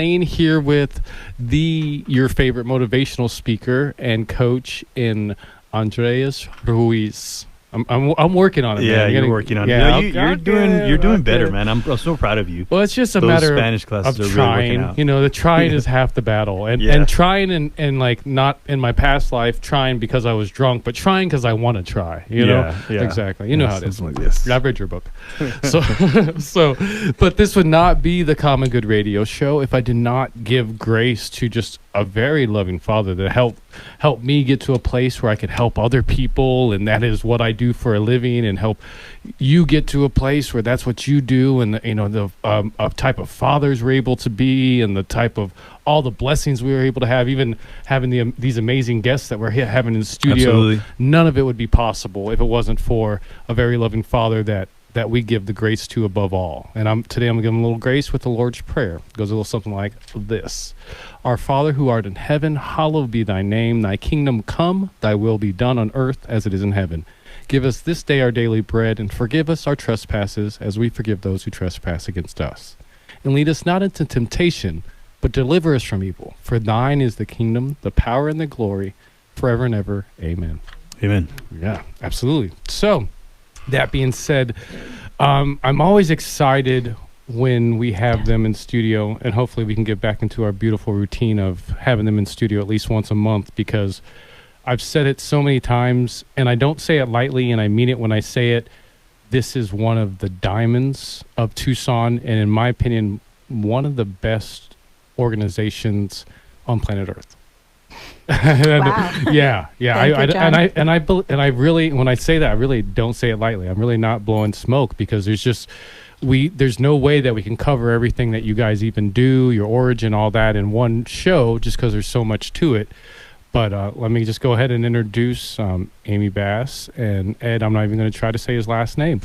Lane here with your favorite motivational speaker and coach in Andreas Ruiz. I'm working on it. Yeah, man. you're working on it. Yeah, You're doing better, man. I'm so proud of you. Well, it's just a Those matter Spanish classes of are really trying. working out. You know, the trying is half the battle, and trying and like not in my past life trying because I was drunk, but trying because I want to try. You know, exactly. You know how it is. Like this. I've read your book, so but this would not be the Common Good Radio Show if I did not give grace to just a very loving Father that helped me get to a place where I could help other people, and that is what I do for a living, and help you get to a place where that's what you do, and the type of fathers we're able to be, and the type of all the blessings we were able to have, even having these amazing guests that we're having in the studio. Absolutely. None of it would be possible if it wasn't for a very loving Father that we give the grace to above all. And today I'm going to give him a little grace with the Lord's Prayer. It goes a little something like this. Our Father who art in heaven, hallowed be thy name. Thy kingdom come, thy will be done on earth as it is in heaven. Give us this day our daily bread, and forgive us our trespasses as we forgive those who trespass against us. And lead us not into temptation, but deliver us from evil. For thine is the kingdom, the power, and the glory, forever and ever. Amen. Amen. Yeah, absolutely. So, that being said, I'm always excited when we have them in studio, and hopefully we can get back into our beautiful routine of having them in studio at least once a month, because I've said it so many times, and I don't say it lightly, and I mean it when I say it. This is one of the diamonds of Tucson, and in my opinion, one of the best organizations on planet Earth. Wow. Yeah. Thank I really, when I say that, I really don't say it lightly. I'm really not blowing smoke, because there's no way that we can cover everything that you guys even do, your origin, all that in one show, just because there's so much to it. But let me just go ahead and introduce Amy Bass and Ed. I'm not even going to try to say his last name.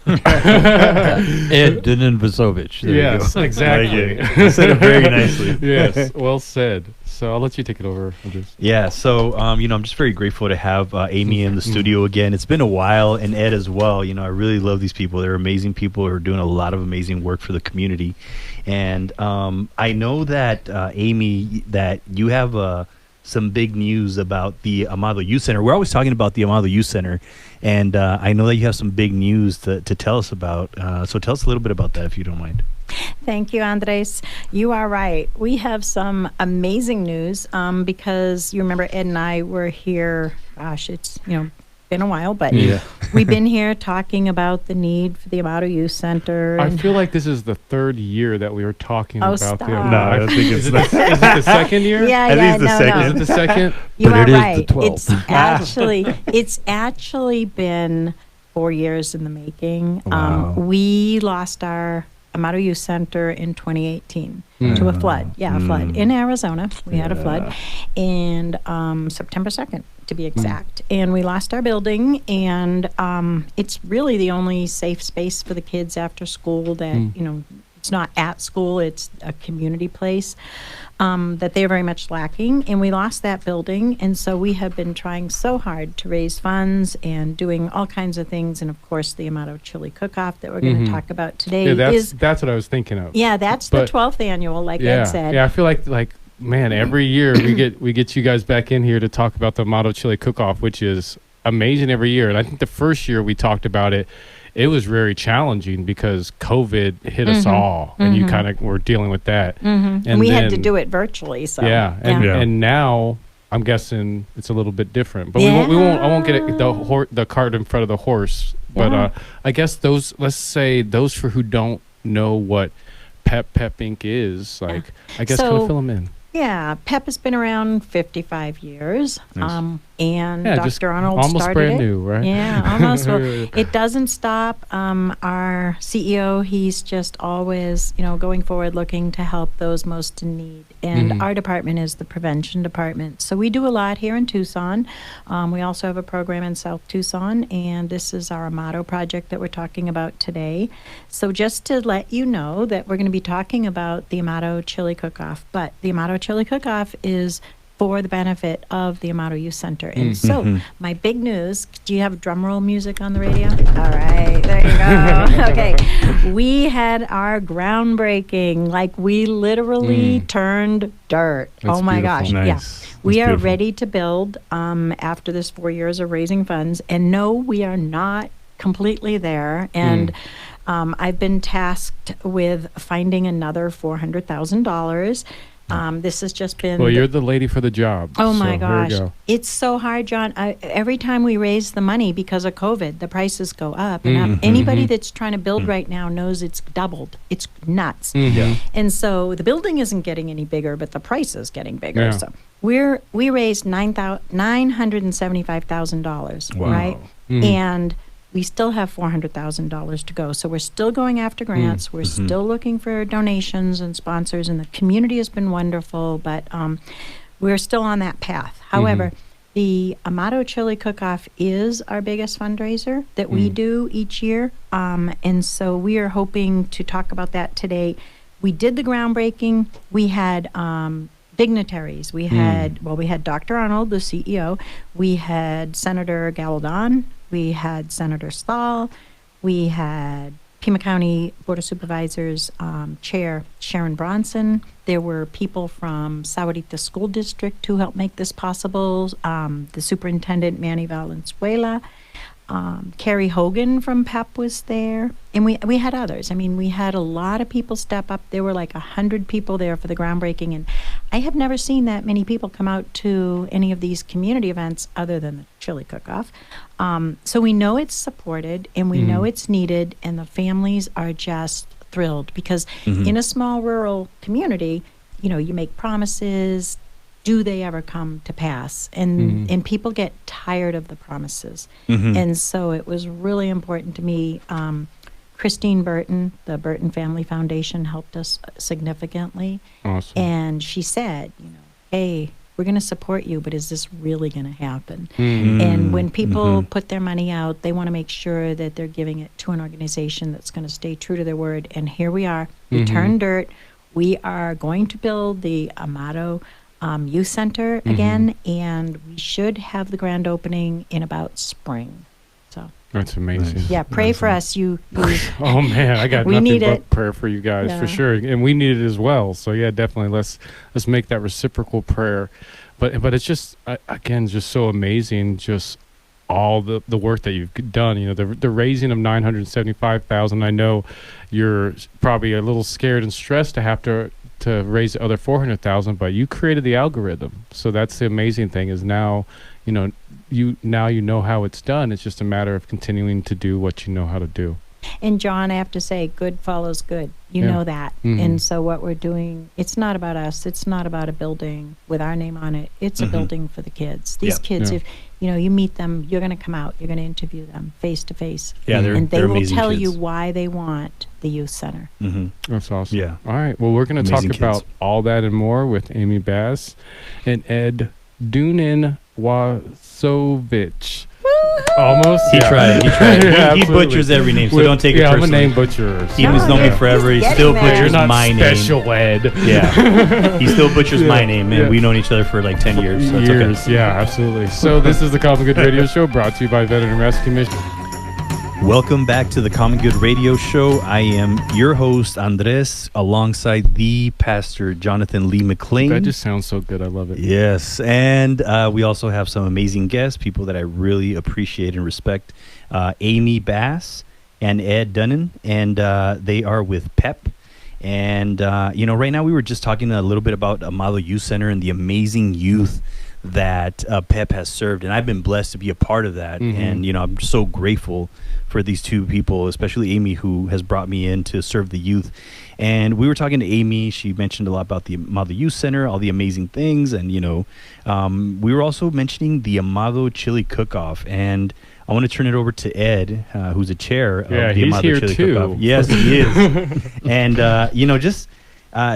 Ed Dinenvasovich. Yes, exactly. You said it very nicely. Yes, well said. So I'll let you take it over, Andres. Yeah, so I'm just very grateful to have Amy in the studio again. It's been a while, and Ed as well. I really love these people. They're amazing people who are doing a lot of amazing work for the community. And I know that, Amy, that you have some big news about the Amado Youth Center. We're always talking about the Amado Youth Center, and I know that you have some big news to tell us about. So tell us a little bit about that, if you don't mind. Thank you, Andres. You are right. We have some amazing news because you remember Ed and I were here, gosh, it's, been a while, but we've been here talking about the need for the Amado Youth Center. I feel like this is the third year that we were talking about stop. the. No, I don't think it's is it the second year? Yeah, I think it's the no, second. Is it the second? You But are it is the right. 12th. It's actually been 4 years in the making. Wow. We lost our Amado Youth Center in 2018 to a flood. Yeah, a flood in Arizona. We had a flood, and September 2nd, to be exact. And we lost our building, and it's really the only safe space for the kids after school that, it's not at school, it's a community place that they're very much lacking. And we lost that building, and so we have been trying so hard to raise funds and doing all kinds of things. And of course, the Amado Chili Cook-Off that we're going to talk about today That's what I was thinking of. Yeah, that's the 12th annual, like Ed said. Yeah, I feel like man, every year we get you guys back in here to talk about the Amado Chili Cook-Off, which is amazing every year. And I think the first year we talked about it, it was very challenging because COVID hit us all, and you kind of were dealing with that. And we had to do it virtually. So and now I'm guessing it's a little bit different. But I won't get the cart in front of the horse. But I guess let's say those for who don't know what Pep Inc. is, I guess kind of fill them in. Yeah, PEP has been around 55 years, Nice. And just Dr. Arnold almost started brand it. new, right? Yeah, almost. Well, it doesn't stop. Our CEO, he's just always, going forward, looking to help those most in need. And our department is the prevention department. So we do a lot here in Tucson. We also have a program in South Tucson, and this is our Amado project that we're talking about today. So just to let you know that we're going to be talking about the Amado Chili Cook-Off, but the Amado Chili Cook-Off is for the benefit of the Amato Youth Center. And so my big news, do you have drum roll music on the radio? All right, there you go. Okay, we had our groundbreaking, like we literally turned dirt. That's oh my beautiful. gosh. Nice. Yeah. That's We are beautiful. ready to build after this 4 years of raising funds. And no, we are not completely there. And I've been tasked with finding another $400,000. This has just been. Well, you're the lady for the job. Oh so my here we gosh. go. It's so hard, John. Every time we raise the money because of COVID, the prices go up and up. Anybody that's trying to build right now knows it's doubled. It's nuts. Yeah. And so the building isn't getting any bigger, but the price is getting bigger. Yeah. So we raised $975,000, Wow. right? And we still have $400,000 to go. So we're still going after grants. We're still looking for donations and sponsors, and the community has been wonderful, but we're still on that path. However, the Amato Chili Cook-Off is our biggest fundraiser that we do each year, and so we are hoping to talk about that today. We did the groundbreaking. We had dignitaries. We had we had Dr. Arnold, the CEO. We had Senator Galdon. We had Senator Stahl. We had Pima County Board of Supervisors Chair Sharon Bronson. There were people from Sahuarita School District who helped make this possible. The Superintendent Manny Valenzuela. Carrie Hogan from PEP was there, and we had others. I mean, we had a lot of people step up. There were like 100 people there for the groundbreaking, and I have never seen that many people come out to any of these community events other than the chili cook-off. So we know it's supported, and we know it's needed, and the families are just thrilled because in a small rural community, you know, you make promises. Do they ever come to pass? And people get tired of the promises. And so it was really important to me. Christine Burton, the Burton Family Foundation, helped us significantly. Awesome. And she said, you know, hey, we're going to support you, but is this really going to happen? And when people put their money out, they want to make sure that they're giving it to an organization that's going to stay true to their word. And here we are. We turned dirt. We are going to build the Amato Youth Center again, and we should have the grand opening in about spring. So That's amazing. yeah, pray for us. You Oh man, I got We nothing need but it. prayer for you guys Yeah. for sure, and we need it as well. So yeah, definitely let's make that reciprocal prayer. But it's just again just so amazing, just all the work that you've done. You know, the raising of $975,000. I know you're probably a little scared and stressed to have to raise the other $400,000, but you created the algorithm. So that's the amazing thing is now, you know how it's done. It's just a matter of continuing to do what you know how to do. and John, I have to say, good follows good. You Yeah. know that. And so what we're doing, it's not about us. It's not about a building with our name on it. It's a building for the kids. These kids, Yeah. if you meet them, you're going to come out. You're going to interview them face to face. Yeah, and they they're will amazing tell kids. you why they want the youth center. That's awesome. Yeah. All right. Well, we're going to talk Amazing about kids. all that and more with Amy Bass and Ed Dunin Wasovich. Almost. He Yeah. tried. He Yeah, tried. he absolutely. butchers every name, so don't take it I'm a personally. name butcher. He was No, known me you're- forever. He he's still getting there. You're butchers not my name. special Ed. Yeah, he still butchers my Yeah. name, and Yeah. we've known each other for like 10 years. So it's Years. okay. Yeah, absolutely. So this is the Common Good Radio Show brought to you by Veteran Rescue Mission. Welcome back to the Common Good Radio Show. I am your host, Andres, alongside the pastor, Jonathan Lee McLean. That just sounds so good. I love it. Yes, and we also have some amazing guests, people that I really appreciate and respect. Amy Bass and Ed Dunnan, and they are with PEP. And, right now we were just talking a little bit about Amato Youth Center and the amazing youth that PEP has served. And I've been blessed to be a part of that. And, I'm so grateful for these two people, especially Amy, who has brought me in to serve the youth. And we were talking to Amy. She mentioned a lot about the Amato Youth Center, all the amazing things. And, we were also mentioning the Amato Chili Cook-Off. And I want to turn it over to Ed, who's a chair of the he's Amato here Chili too. Cook-Off. Yes, he is. And, just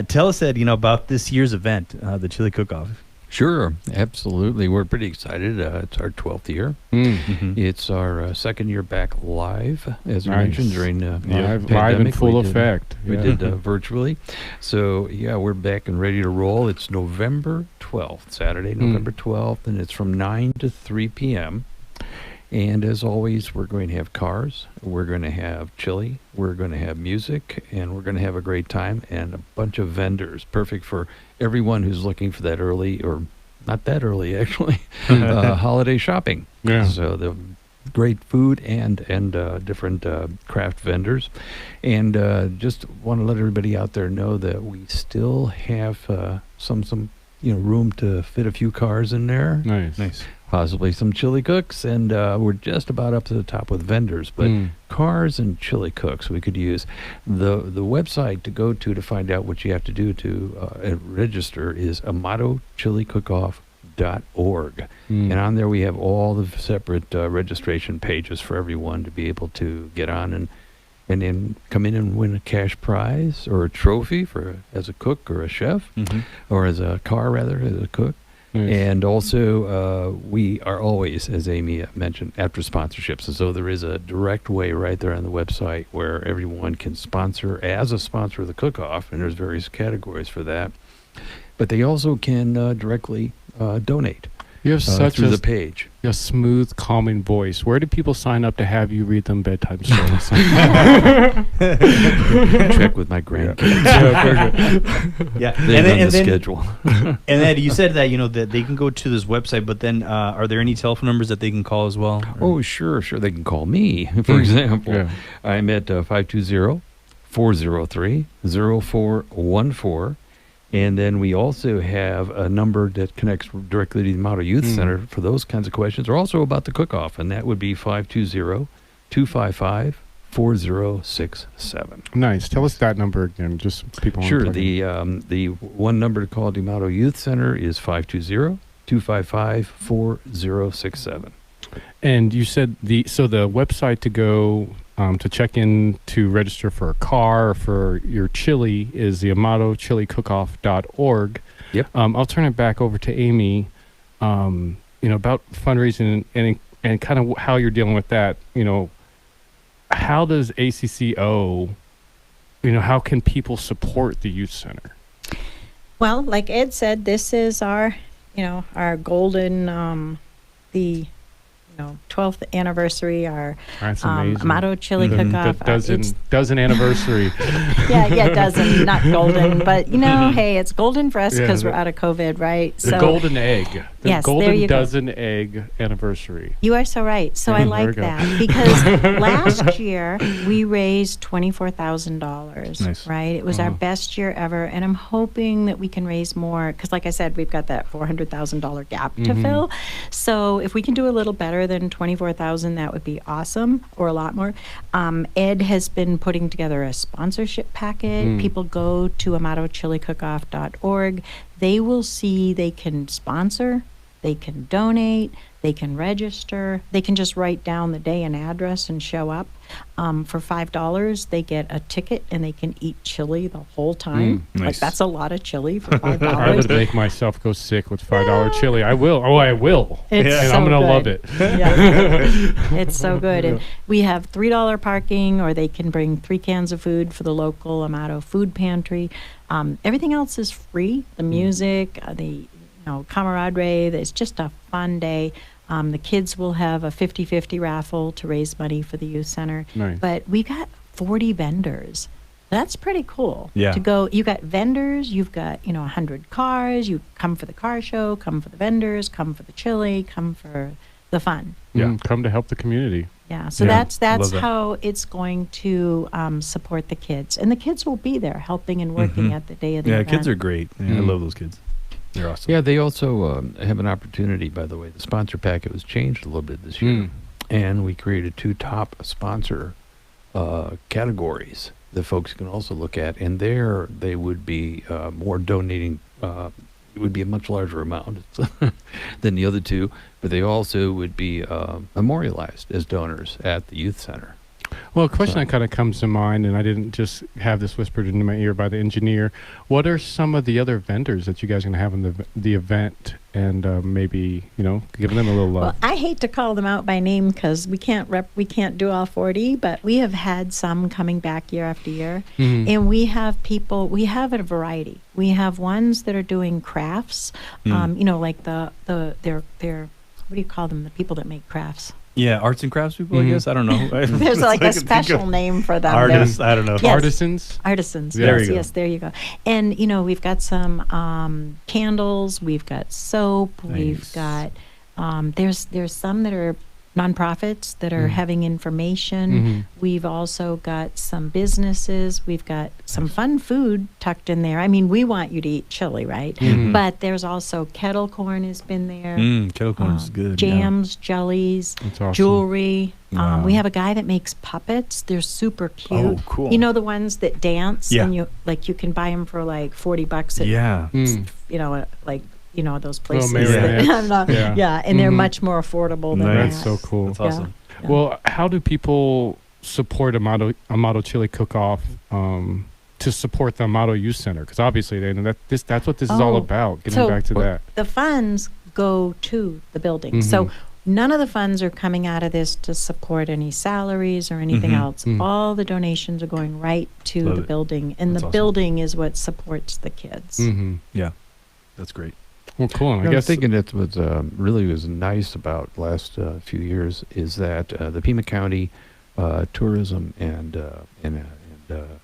tell us, Ed, about this year's event, the Chili Cook-Off. Sure, absolutely. We're pretty excited. It's our 12th year. Mhm. It's our second year back live, as we Nice. mentioned, during the Live in pandemic. full We did- effect. We Yeah. did virtually. So, yeah, we're back and ready to roll. It's November 12th, Saturday, November 12th, and it's from 9 to 3 p.m. And as always, we're going to have cars, we're going to have chili, we're going to have music, and we're going to have a great time, and a bunch of vendors. Perfect for everyone who's looking for that early, or not that early, actually, holiday shopping. Yeah. So the great food and different craft vendors. And just want to let everybody out there know that we still have some room to fit a few cars in there. Nice. Possibly some chili cooks, and we're just about up to the top with vendors, but cars and chili cooks we could use. The website to go to find out what you have to do to register is amatochiliCookoff.org. And on there we have all the separate registration pages for everyone to be able to get on and then come in and win a cash prize or a trophy as a cook or a chef, or as a cook. Nice. And also, we are always, as Amy mentioned, after sponsorships. And so there is a direct way right there on the website where everyone can sponsor as a sponsor of the cook-off, and there's various categories for that. But they also can directly donate You have such through a the page. smooth, calming voice. Where do people sign up to have you read them bedtime stories? Check with my grandkids. Yeah, They've done the schedule. And then you said that that they can go to this website, but then are there any telephone numbers that they can call as well? Oh, sure. They can call me, for example. Yeah. I'm at 520-403-0414. And then we also have a number that connects directly to the Model Youth Center for those kinds of questions, or also about the cook-off, and that would be 520-255-4067. Nice. Tell us that number again, just people. Sure. The one number to call the Model Youth Center is 520-255-4067. And you said the website to go to check in to register for a car or for your chili is the amatochiliCookoff.org. Yep. I'll turn it back over to Amy. About fundraising and kind of how you're dealing with that. How does ACCO? How can people support the youth center? Well, like Ed said, this is our golden, the 12th anniversary, our That's amazing. Amato Chili Cook-Off. Dozen anniversary. Yeah, dozen, not golden, but hey, it's golden for us because we're out of COVID, right? The golden egg. The Yes, there golden you go. dozen egg anniversary. You are so right. So I There like we go. that because last year we raised $24,000. Nice. Right? It was our best year ever, and I'm hoping that we can raise more because, like I said, we've got that $400,000 gap to fill. So if we can do a little better than $24,000, that would be awesome, or a lot more. Ed has been putting together a sponsorship packet. People go to amatochiliCookoff.org. They will see they can sponsor, they can donate, they can register, they can just write down the day and address and show up. For $5, they get a ticket and they can eat chili the whole time. Like, Nice. that's a lot of chili for I would $5. make myself go sick with $5 chili. I will. Oh, I will. It's And so I'm gonna good. love it. Yeah. It's so good. And we have $3 parking, or they can bring 3 cans of food for the local Amato food pantry. Everything else is free. The music, the camaraderie. It's just a fun day. The kids will have a 50-50 raffle to raise money for the youth center. Nice. But we've got 40 vendors. That's pretty cool. Yeah. To go, you got vendors, you've got 100 cars. You come for the car show, come for the vendors, come for the chili, come for the fun. Yeah. Come to help the community. Yeah, so Yeah, that's love that. how it's going to support the kids, and the kids will be there helping and working at the day of the Yeah, event. kids are great. Yeah, I love those kids. They're awesome. Yeah, they also have an opportunity, by the way. The sponsor packet was changed a little bit this year. And we created 2 top sponsor categories that folks can also look at. And there they would be more donating. It would be a much larger amount than the other 2. But they also would be memorialized as donors at the youth center. Well, a question So- that kind of comes to mind, and I didn't just have this whispered into my ear by the engineer. What are some of the other vendors that you guys are going to have in the event, and maybe giving them a little Well, love? I hate to call them out by name because we can't do all 40, but we have had some coming back year after year, Mhm. and we have people. We have a variety. We have ones that are doing crafts, like they're what do you call them? The people that make crafts. Yeah, arts and crafts people, I Mhm. guess. I don't know. There's like a special name for them. Artists, I don't know. Yes. Artisans. Artisans. There Yes, you go. yes, there you go. And we've got some candles, we've got soap, we've got there's some that are nonprofits that are having information. Mhm. We've also got some businesses. We've got some fun food tucked in there. I mean, we want you to eat chili, right? Mhm. But there's also kettle corn has been there. Kettle corn is good. yeah. Jams, jellies, That's awesome. jewelry. Wow. We have a guy that makes puppets. They're super cute. Oh, cool. You know the ones that dance, Yeah. and you can buy them for like $40 at Yeah. Mm. those places. marionettes. I'm not- Yeah. yeah, and they're Mhm. much more affordable than Nice. That's that. so cool. That's awesome. Yeah. Well, how do people support Amato Chili Cook-Off to support the Amato Youth Center? Because obviously, that's what this is all Oh, about. Getting so- back to that. The funds go to the building. Mhm. So none of the funds are coming out of this to support any salaries or anything Mhm. else. Mm. All the donations are going right to Love the it. building, and That's the awesome. building is what supports the kids. Mm-hmm. That's great. Well, cool. And I I'm guess thinking that was really was nice about last few years is that the Pima County Tourism and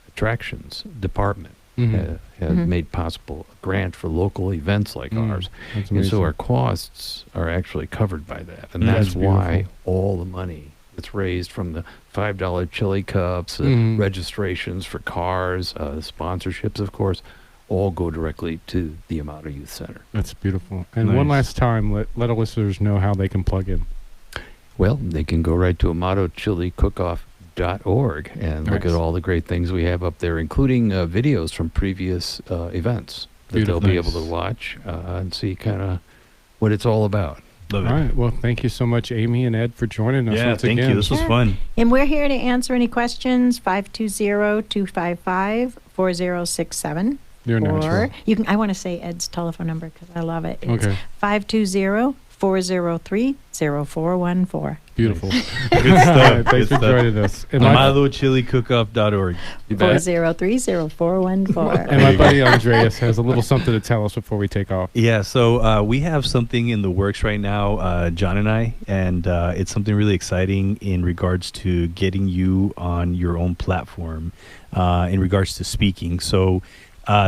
Attractions Department Mhm. has Mhm. made possible a grant for local events like Mm, ours, that's and so amazing. our costs are actually covered by that, and Mm, that's that's why beautiful. all the money that's raised from the $5 chili cups, Mhm. registrations for cars, sponsorships, of course, all go directly to the Amato Youth Center. That's beautiful. And one Nice. last time, let our listeners know how they can plug in. Well, they can go right to amatochiliCookoff.org and look Nice. at all the great things we have up there, including videos from previous events that they'll be able to Nice. watch and see kind of what it's all about. Love All it. right. Well, thank you so much, Amy and Ed, for joining us Yeah, once thank again. you. This was Sure. fun. And we're here to answer any questions, 520-255-4067. You're Or natural. you can. I want to say Ed's telephone number because I love it. It's Okay. 520-403-0414. Beautiful. Good stuff. Thanks Good for stuff. joining us. And my, AmatoChiliCookoff.org. You bet. 403-0414. and my buddy Andreas has a little something to tell us before we take off. Yeah, so we have something in the works right now, John and I, and it's something really exciting in regards to getting you on your own platform in regards to speking. So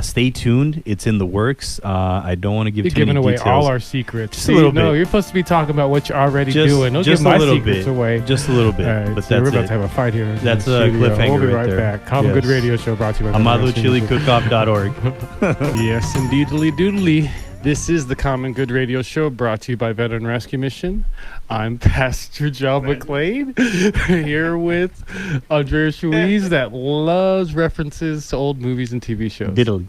stay tuned. It's in the works. I don't want to give You're too many giving away details. all our secrets. Just a little No, bit. you're supposed to be talking about what you're already doing. Don't just give my a little secrets bit. away. Just a little bit. All right, But so we're that's about it. to have a fight here. in That's the a studio. cliffhanger We'll be right right there. back. Common Yes. Good Radio Show brought to you by Veteran Rescue Mission. AmatoChiliCookoff.org. Yes, indeedly doodly. This is the Common Good Radio Show brought to you by Veteran Rescue Mission. I'm Pastor John McLean here with Andreas Ruiz that loves references to old movies and TV shows. Diddly.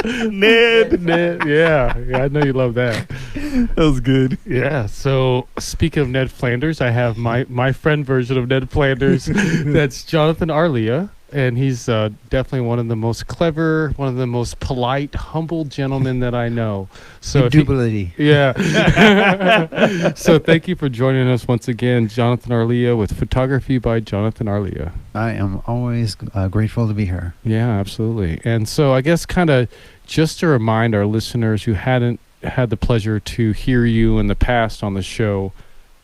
Ned, yeah, I know you love that. That was good. Yeah, so speaking of Ned Flanders, I have my friend version of Ned Flanders. That's Jonathan Arlia. And he's definitely one of the most clever, one of the most polite, humble gentlemen that I know. So yeah. So thank you for joining us once again, Jonathan Arlia, with Photography by Jonathan Arlia. I am always grateful to be here. Yeah, absolutely. And so I guess kind of just to remind our listeners who hadn't had the pleasure to hear you in the past on the show,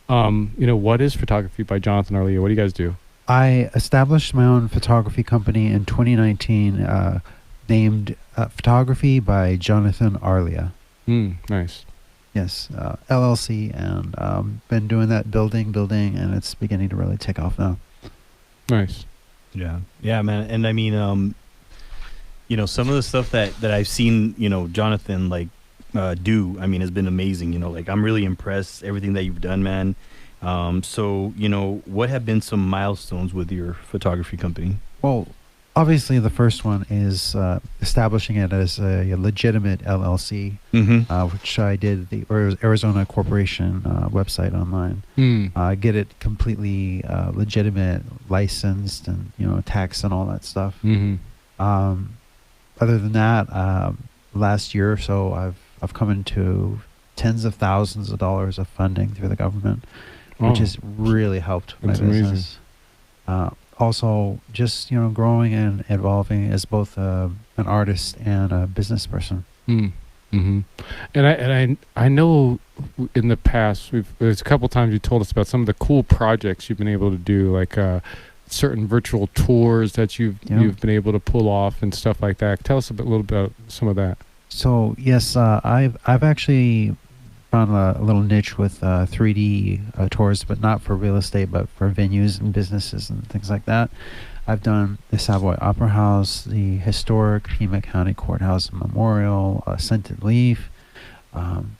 what is Photography by Jonathan Arlia? What do you guys do? I established my own photography company in 2019 named Photography by Jonathan Arlia. Nice. Yes, LLC, and been doing that building, and it's beginning to really take off now. Nice. Yeah, man. And I mean, some of the stuff that I've seen, Jonathan do, I mean, has been amazing. I'm really impressed everything that you've done, man. So what have been some milestones with your photography company? Well, Obviously, the first one is establishing it as a legitimate LLC, which I did the Arizona Corporation website online. Get it completely legitimate, licensed, and tax and all that stuff. Other than that, last year or so, I've come into tens of thousands of dollars of funding through the government, which has really helped my business. Also, just growing and evolving as both an artist and a business person. And I know in the past there's a couple times you told us about some of the cool projects you've been able to do, like certain virtual tours that you've been able to pull off and stuff like that. Tell us a little bit about some of that. So yes, I've actually found a little niche with 3D tours, but not for real estate, but for venues and businesses and things like that. I've done the Savoy Opera House, the historic Pima County Courthouse and Memorial, Scented Leaf, and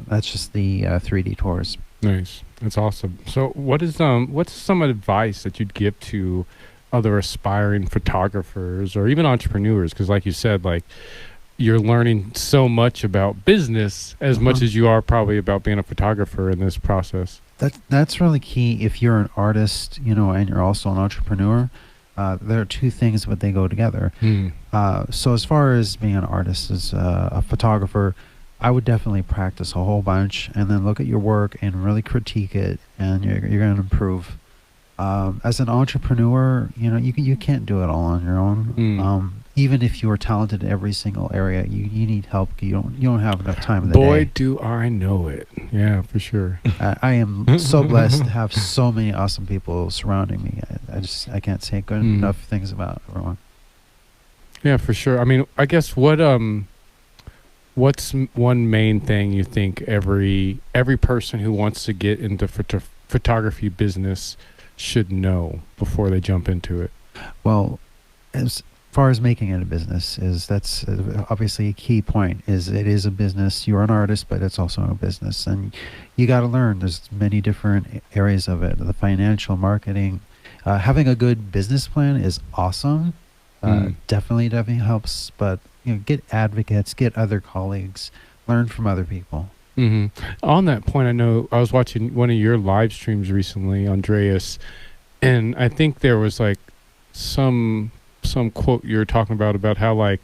that's just the 3D tours. Nice, that's awesome. So, what's some advice that you'd give to other aspiring photographers or even entrepreneurs? Because, like you said, you're learning so much about business as much as you are probably about being a photographer in this process. That's really key. If you're an artist, and you're also an entrepreneur, there are two things, but they go together. So as far as being an artist, as a photographer, I would definitely practice a whole bunch and then look at your work and really critique it, and you're going to improve. As an entrepreneur, you can't do it all on your own. Even if you're talented in every single area, you need help. You don't have enough time in the day. Boy, do I know it. Yeah, for sure. I am so blessed to have so many awesome people surrounding me. I can't say good enough things about everyone. Yeah, for sure. I mean, I guess what's one main thing you think every person who wants to get into photography business should know before they jump into it? Well, as far as making it a business, that's obviously a key point. It is a business. You're an artist, but it's also a business, and you got to learn. There's many different areas of it. The financial, marketing, having a good business plan is awesome. Definitely helps. But get advocates, get other colleagues, learn from other people. On that point, I know I was watching one of your live streams recently, Andreas, and I think there was some quote you were talking about how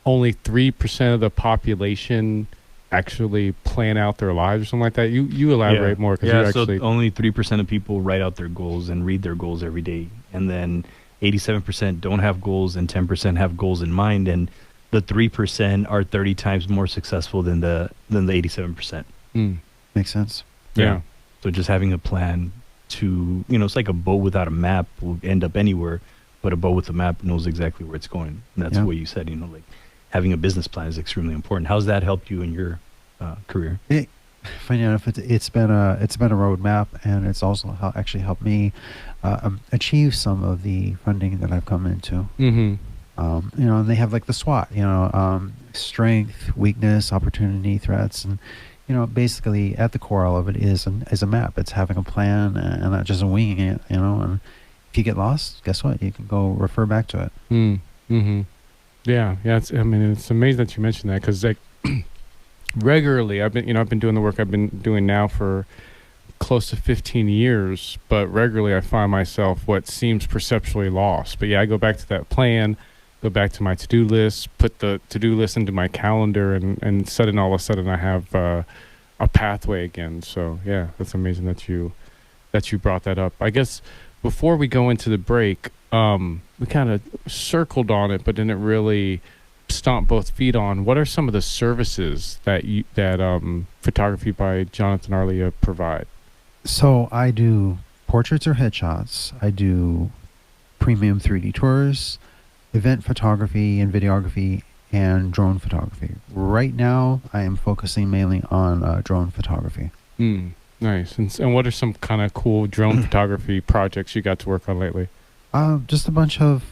only 3% of the population actually plan out their lives or something like that. You elaborate more, because you're actually... So only 3% of people write out their goals and read their goals every day, and then 87% don't have goals and 10% have goals in mind, and the 3% are 30 times more successful than the 87%. Makes sense. Yeah. So just having a plan to, it's like a boat without a map will end up anywhere, but a boat with a map knows exactly where it's going. And that's what you said, having a business plan is extremely important. How's that helped you in your career? Funny enough, it's been a roadmap, and it's also actually helped me achieve some of the funding that I've come into. And they have the SWOT, strength, weakness, opportunity, threats, and basically at the core of it is a map. It's having a plan and not just winging it, and if you get lost, guess what? You can go refer back to it. Yeah. It's amazing that you mentioned that, because regularly I've been doing the work I've been doing now for close to 15 years, but regularly I find myself what seems perceptually lost. But I go back to that plan, go back to my to-do list, put the to-do list into my calendar, and suddenly all of a sudden I have a pathway again. So yeah, that's amazing that you brought that up. I guess before we go into the break, we kind of circled on it, but didn't really stomp both feet on. What are some of the services that Photography by Jonathan Arlia provide? So I do portraits or headshots. I do premium 3D tours, event photography and videography, and drone photography. Right now, I am focusing mainly on drone photography. Nice. And what are some kind of cool drone photography projects you got to work on lately? Just a bunch of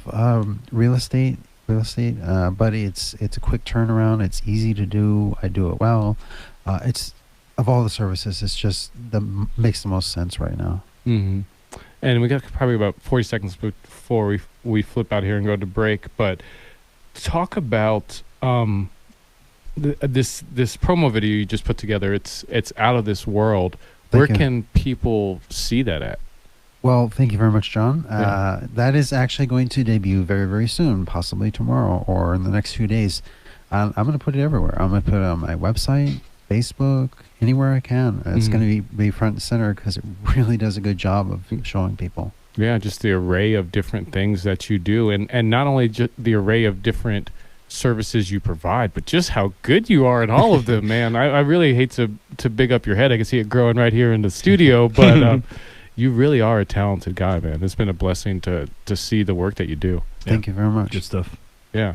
real estate, but it's a quick turnaround. It's easy to do. I do it well. It's of all the services, it's just makes the most sense right now. And we got probably about 40 seconds before we flip out here and go to break. But talk about this promo video you just put together. It's out of this world. Where can people see that at? Well, thank you very much, John. That is actually going to debut very, very soon, possibly tomorrow or in the next few days. I'm going to put it everywhere. I'm going to put it on my website, Facebook, anywhere I can. It's going to be front and center because it really does a good job of showing people. Yeah, just the array of different things that you do. And not only just the array of different services you provide, but just how good you are in all of them, man. I really hate to big up your head. I can see it growing right here in the studio, but you really are a talented guy, man. It's been a blessing to see the work that you do. Thank you very much. Good stuff. Yeah.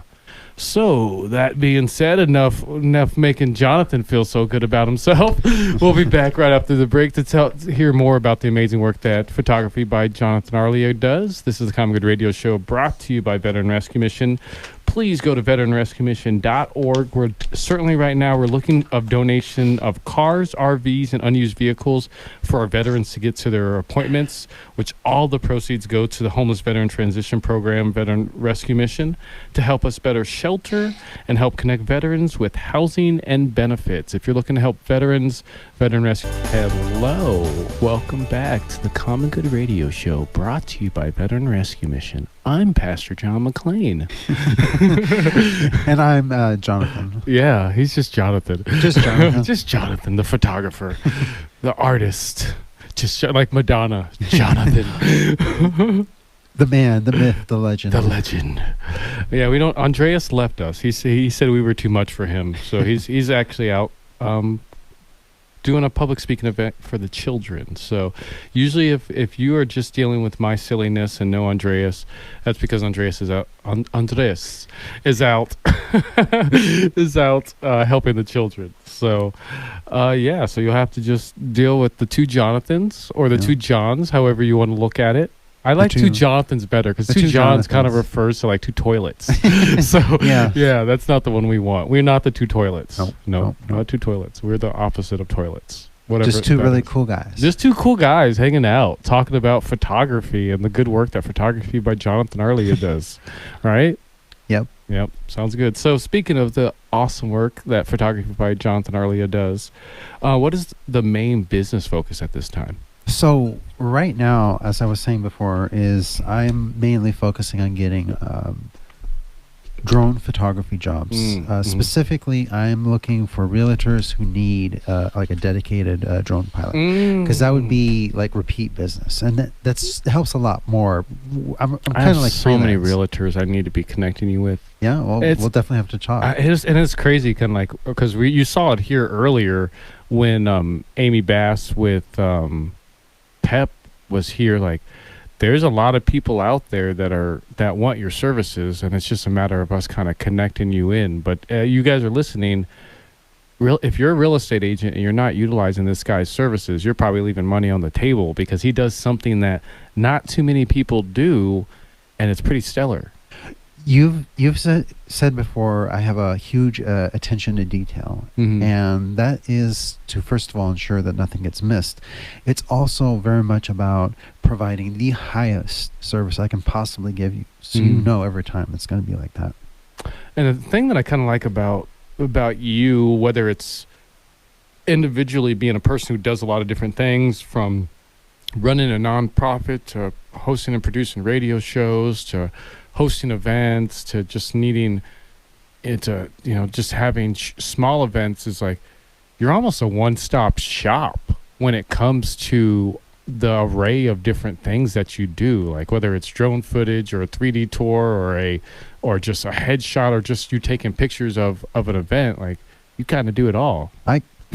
So that being said, enough making Jonathan feel so good about himself. We'll be back right after the break to hear more about the amazing work that Photography by Jonathan Arlia does. This is the Common Good Radio Show brought to you by Veteran Rescue Mission. Please go to veteranrescuemission.org. We're certainly right now we're looking of donation of cars, RVs, and unused vehicles for our veterans to get to their appointments, which all the proceeds go to the Homeless Veteran Transition Program, Veteran Rescue Mission, to help us better shelter and help connect veterans with housing and benefits. If you're looking to help veterans, Veteran Rescue. Hello. Welcome back to the Common Good Radio Show brought to you by Veteran Rescue Mission. I'm Pastor John McLean. And I'm Jonathan. Yeah, he's just Jonathan. Just Jonathan. Just Jonathan, the photographer, the artist. Just like Madonna, Jonathan. The man, the myth, the legend. The legend. Yeah, we don't. Andreas left us. He said we were too much for him, so he's actually out doing a public speaking event for the children. So usually if you are just dealing with my silliness and no Andreas, that's because Andreas is out. Andreas is out helping the children. So so you'll have to just deal with the two Jonathans or the two Johns, however you want to look at it. I like two Jonathans better because two Johns kind of refers to like two toilets. So yeah, that's not the one we want. We're not the two toilets. No, not two toilets. We're the opposite of toilets. Whatever. Just two really cool guys. Just two cool guys hanging out, talking about photography and the good work that Photography by Jonathan Arlia does. Right? Yep. Sounds good. So speaking of the awesome work that Photography by Jonathan Arlia does, what is the main business focus at this time? So right now, as I was saying before, is I'm mainly focusing on getting drone photography jobs. Specifically, I'm looking for realtors who need like a dedicated drone pilot, because that would be like repeat business, and that helps a lot more. I'm kind of like so many realtors I need to be connecting you with. Yeah, well, we'll definitely have to talk. It's crazy, kind of like because you saw it here earlier when Amy Bass with Pep was here. Like, there's a lot of people out there that want your services, and it's just a matter of us kind of connecting you in. But you guys are listening. If you're a real estate agent and you're not utilizing this guy's services, you're probably leaving money on the table because he does something that not too many people do, and it's pretty stellar. You've said before, I have a huge attention to detail, and that is to first of all ensure that nothing gets missed. It's also very much about providing the highest service I can possibly give you, so you know every time it's going to be like that. And the thing that I kind of like about you, whether it's individually being a person who does a lot of different things, from running a nonprofit to hosting and producing radio shows to hosting events to just needing it to, just having small events, is like you're almost a one-stop shop when it comes to the array of different things that you do, like whether it's drone footage or a 3D tour or just a headshot or just you taking pictures of an event. Like, you kind of do it all.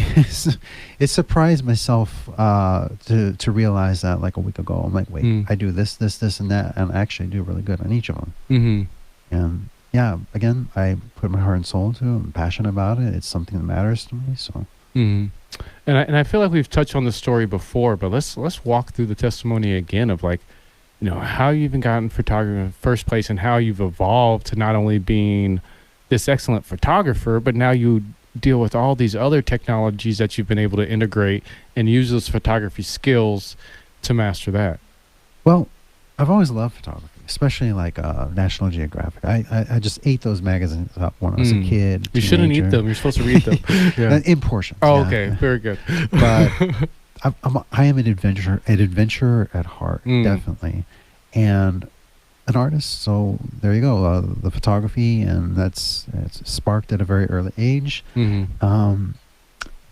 It surprised myself to realize that like a week ago. I'm like, wait, I do this, and that, and I actually do really good on each of them. And yeah, again, I put my heart and soul into it. I'm passionate about it. It's something that matters to me. So, and I feel like we've touched on this story before, but let's walk through the testimony again of like, how you even got in photography in the first place and how you've evolved to not only being this excellent photographer, but now you deal with all these other technologies that you've been able to integrate and use those photography skills to master that. Well, I've always loved photography, especially like National Geographic. I just ate those magazines up when I was a kid. You shouldn't eat teenager. them. You're supposed to read them. Yeah. In portions. Oh, yeah. okay. Very good. But I am an adventurer at heart, definitely, and an artist. So there you go. The photography, and it's sparked at a very early age.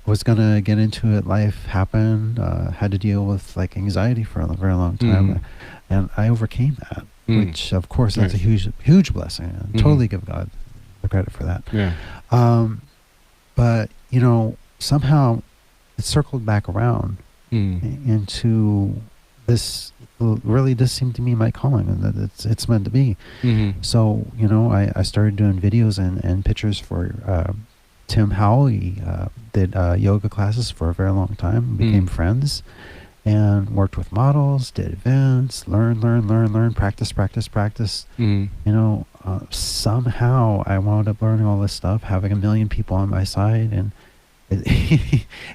Was gonna get into it. Life happened. Had to deal with like anxiety for a very long time, and I overcame that. Which, of course, that's a huge blessing. I totally give God the credit for that. Yeah. But you know, somehow it circled back around into this. Really does seem to be my calling, and that it's meant to be. So you know, I started doing videos and pictures for Tim Howell. He did yoga classes for a very long time. Became friends, and worked with models. Did events. Learn. Practice. You know, somehow I wound up learning all this stuff, having 1 million people on my side, and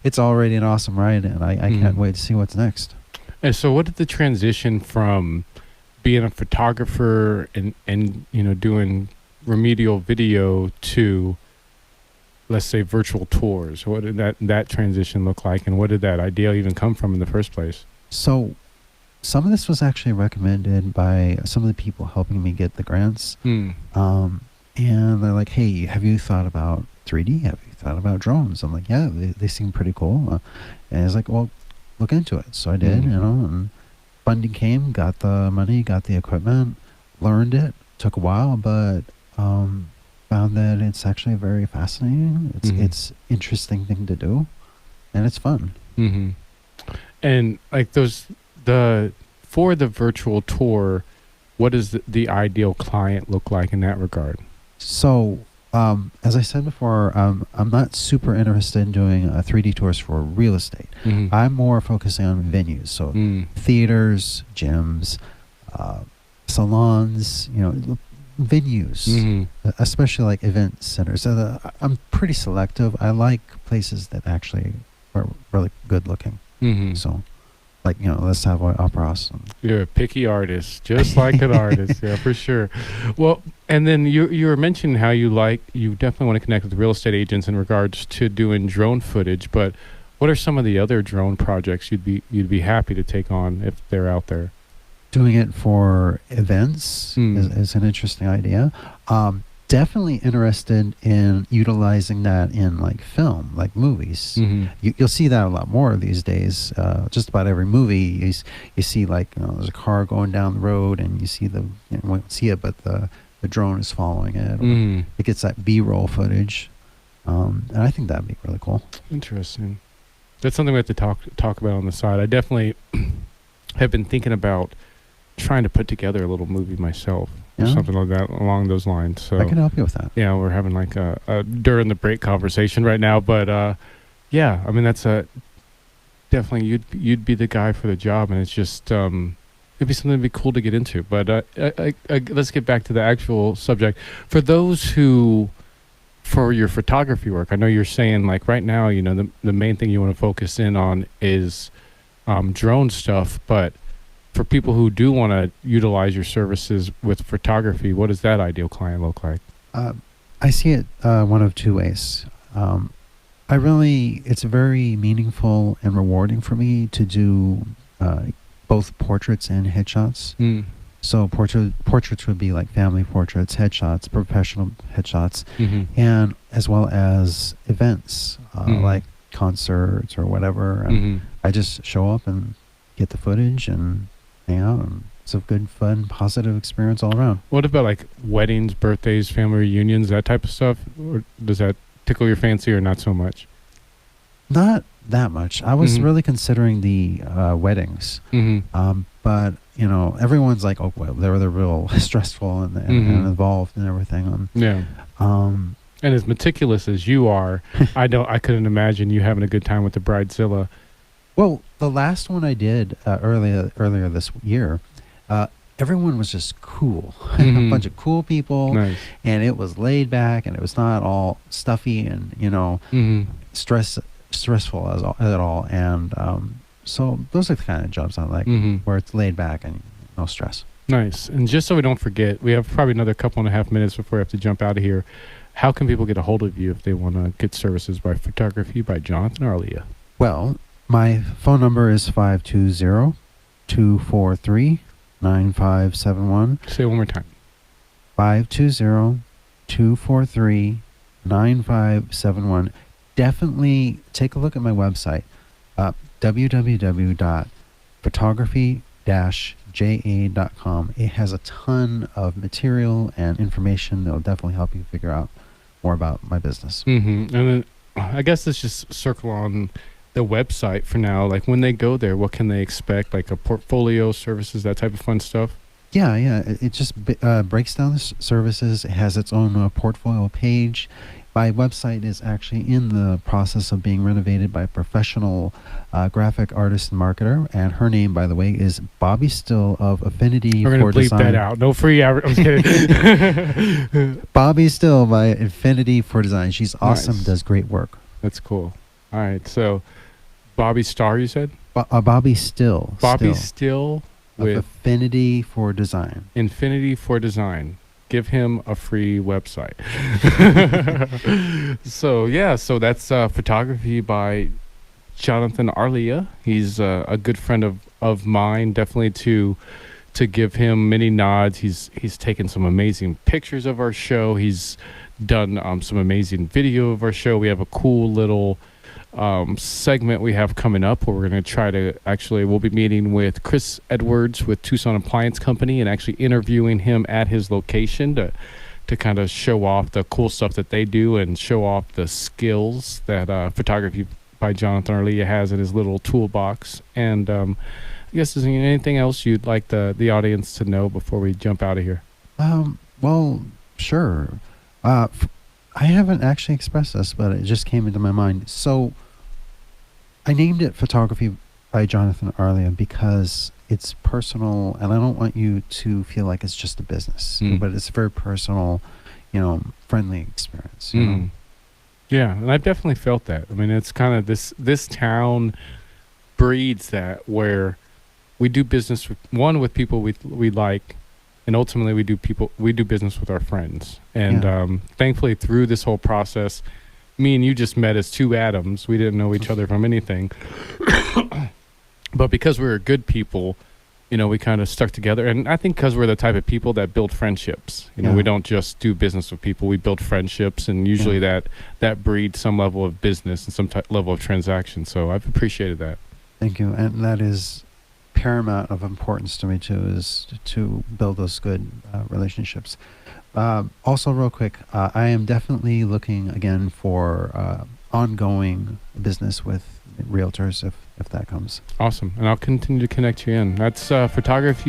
it's already an awesome ride, and I can't wait to see what's next. And so what did the transition from being a photographer and you know, doing remedial video to, let's say, virtual tours? What did that transition look like, and what did that idea even come from in the first place? So some of this was actually recommended by some of the people helping me get the grants. And they're like, hey, have you thought about 3D? Have you thought about drones? I'm like, yeah, they seem pretty cool. And it's like, well, look into it. So I did, you know, and funding came, got the money, got the equipment, learned it. Took a while, but found that it's actually very fascinating. It's interesting thing to do, and it's fun. And like for the virtual tour, what does the ideal client look like in that regard? So, as I said before, I'm not super interested in doing 3D tours for real estate. I'm more focusing on venues, so theaters, gyms, salons, you know, venues, especially like event centers. I'm pretty selective. I like places that actually are really good looking. So, like, you know, let's have opera house. You're a picky artist, just like an artist. Yeah, for sure. Well, and then you were mentioning how you definitely want to connect with real estate agents in regards to doing drone footage, but what are some of the other drone projects you'd be happy to take on if they're out there? Doing it for events is an interesting idea. Definitely interested in utilizing that in like film, like movies. You'll see that a lot more these days. Just about every movie, you see like, you know, there's a car going down the road, and you see you won't see it, but the drone is following it. Or it gets that B-roll footage, and I think that'd be really cool. Interesting. That's something we have to talk about on the side. I definitely have been thinking about trying to put together a little movie myself. Or something like that along those lines. So I can help you with that. Yeah, we're having like a during the break conversation right now, but yeah, I mean, that's definitely you'd be the guy for the job, and it's just it'd be something that'd be cool to get into. But let's get back to the actual subject. For those who, for your photography work, I know you're saying like right now, you know, the main thing you want to focus in on is drone stuff, but for people who do want to utilize your services with photography, what does that ideal client look like? I see it one of two ways. It's very meaningful and rewarding for me to do both portraits and headshots. So portraits would be like family portraits, headshots, professional headshots, and as well as events like concerts or whatever. And I just show up and get the footage and hang out, and it's a good, fun, positive experience all around. What about like weddings, birthdays, family reunions, that type of stuff? Or does that tickle your fancy, or not so much? Not that much. I was really considering the weddings, but you know, everyone's like, oh well, they're real stressful and involved and everything. And as meticulous as you are, I couldn't imagine you having a good time with the bridezilla. Well, the last one I did earlier this year, everyone was just cool. A bunch of cool people, nice. And it was laid back, and it was not all stuffy and, you know, stressful at all. And so those are the kind of jobs I like, where it's laid back and no stress. Nice. And just so we don't forget, we have probably another couple and a half minutes before we have to jump out of here. How can people get a hold of you if they want to get services by photography by Jonathan Arlia? Well, my phone number is 520-243-9571. Say it one more time. 520-243-9571. Definitely take a look at my website, www.photography-ja.com. It has a ton of material and information that will definitely help you figure out more about my business. Mm-hmm. And then I guess let's just circle on the website for now. Like when they go there, what can they expect? Like a portfolio, services, that type of fun stuff? Yeah. It just breaks down the services. It has its own portfolio page. My website is actually in the process of being renovated by a professional graphic artist and marketer. And her name, by the way, is Bobby Still of Affinity We're for going to bleep Design. that out. No free I'm just kidding. Bobby Still by Affinity for Design. She's awesome, Nice. does great work. That's cool. All right. So Bobby Starr, you said? Bobby Still. Bobby Still of with Affinity for Design. Infinity for Design. Give him a free website. So that's photography by Jonathan Arlia. He's a good friend of mine. Definitely to give him many nods. He's taken some amazing pictures of our show. He's done some amazing video of our show. We have a cool little segment we have coming up where we're going to try to we'll be meeting with Chris Edwards with Tucson Appliance Company and actually interviewing him at his location to kind of show off the cool stuff that they do and show off the skills that photography by Jonathan Arlia has in his little toolbox. And I guess is there anything else you'd like the audience to know before we jump out of here? Well, sure. I haven't actually expressed this, but it just came into my mind. So I named it Photography by Jonathan Arlia because it's personal, and I don't want you to feel like it's just a business, but it's a very personal, friendly experience. You know? Yeah, and I've definitely felt that. I mean, it's kind of this town breeds that, where we do business with people we like, and ultimately we do business with our friends. And thankfully through this whole process, me and you just met as two atoms. We didn't know each other from anything. But because we were good people, we kind of stuck together. And I think because we're the type of people that build friendships. We don't just do business with people. We build friendships, and usually that breeds some level of business and some level of transaction. So I've appreciated that. Thank you. And that is paramount of importance to me too, is to build those good relationships. Also, real quick, I am definitely looking again for ongoing business with realtors if that comes. Awesome. And I'll continue to connect you in. That's photography